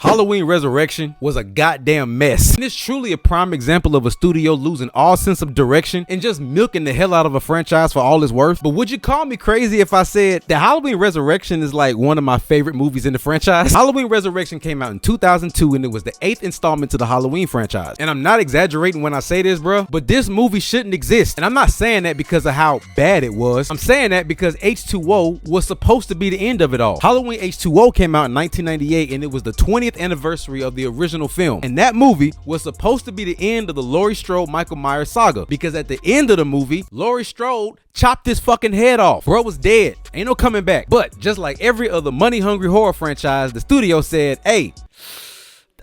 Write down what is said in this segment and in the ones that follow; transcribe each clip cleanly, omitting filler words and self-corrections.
Halloween Resurrection was a goddamn mess. And it's truly a prime example of a studio losing all sense of direction and just milking the hell out of a franchise for all it's worth. But would you call me crazy if I said that Halloween Resurrection is like one of my favorite movies in the franchise? Halloween Resurrection came out in 2002 and it was the 8th installment to the Halloween franchise. And I'm not exaggerating when I say this, bro, but this movie shouldn't exist. And I'm not saying that because of how bad it was. I'm saying that because H2O was supposed to be the end of it all. Halloween H2O came out in 1998 and it was the 20th anniversary of the original film, and that movie was supposed to be the end of the Laurie Strode Michael Myers saga, because at the end of the movie Laurie Strode chopped his fucking head off. Bro was dead, ain't no coming back. But just like every other money hungry horror franchise, the studio said, hey,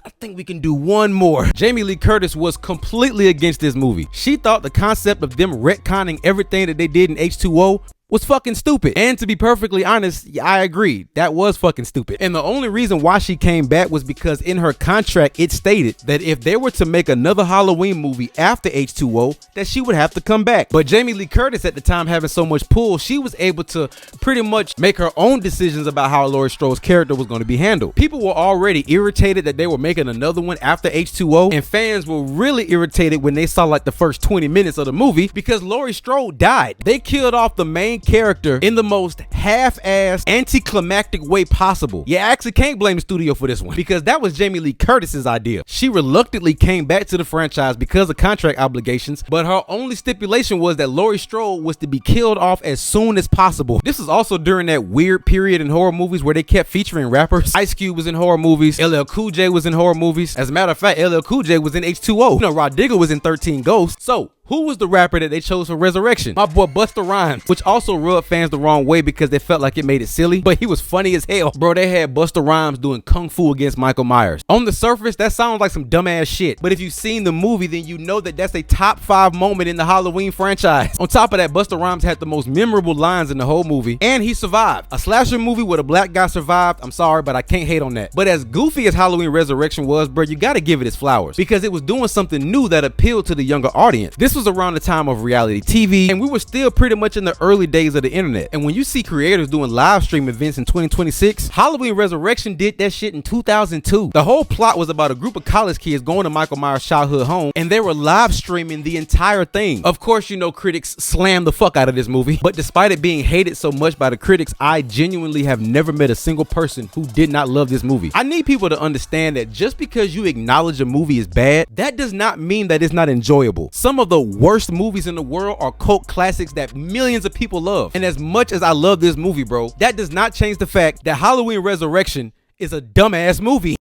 I think we can do one more. Jamie Lee Curtis was completely against this movie. She thought the concept of them retconning everything that they did in H2O was fucking stupid. And to be perfectly honest, I agree. That was fucking stupid. And the only reason why she came back was because in her contract, it stated that if they were to make another Halloween movie after H2O, that she would have to come back. But Jamie Lee Curtis at the time having so much pull, she was able to pretty much make her own decisions about how Laurie Strode's character was going to be handled. People were already irritated that they were making another one after H2O, and fans were really irritated when they saw like the first 20 minutes of the movie because Laurie Strode died. They killed off the main character in the most half-assed, anticlimactic way possible. You actually can't blame the studio for this one because that was Jamie Lee Curtis's idea. She reluctantly came back to the franchise because of contract obligations, but her only stipulation was that Laurie Strode was to be killed off as soon as possible. This is also during that weird period in horror movies where they kept featuring rappers. Ice Cube was in horror movies. LL Cool J was in horror movies. As a matter of fact, LL Cool J was in H2O. You know, Rod Digger was in 13 Ghosts. So who was the rapper that they chose for Resurrection? My boy Busta Rhymes, which also rubbed fans the wrong way because they felt like it made it silly, but he was funny as hell. Bro, they had Busta Rhymes doing kung fu against Michael Myers. On the surface, that sounds like some dumbass shit, but if you've seen the movie, then you know that that's a top 5 moment in the Halloween franchise. On top of that, Busta Rhymes had the most memorable lines in the whole movie, and he survived. A slasher movie where a black guy survived, I'm sorry, but I can't hate on that. But as goofy as Halloween Resurrection was, bro, you gotta give it its flowers because it was doing something new that appealed to the younger audience. This was around the time of reality TV, and we were still pretty much in the early days of the internet. And when you see creators doing live stream events in 2026, Halloween Resurrection did that shit in 2002. The whole plot was about a group of college kids going to Michael Myers' childhood home, and they were live streaming the entire thing. Of course, you know, critics slammed the fuck out of this movie, but despite it being hated so much by the critics, I genuinely have never met a single person who did not love this movie. I need people to understand that just because you acknowledge a movie is bad, that does not mean that it's not enjoyable. Some of the worst movies in the world are cult classics that millions of people love. And as much as I love this movie, bro, that does not change the fact that Halloween Resurrection is a dumbass movie.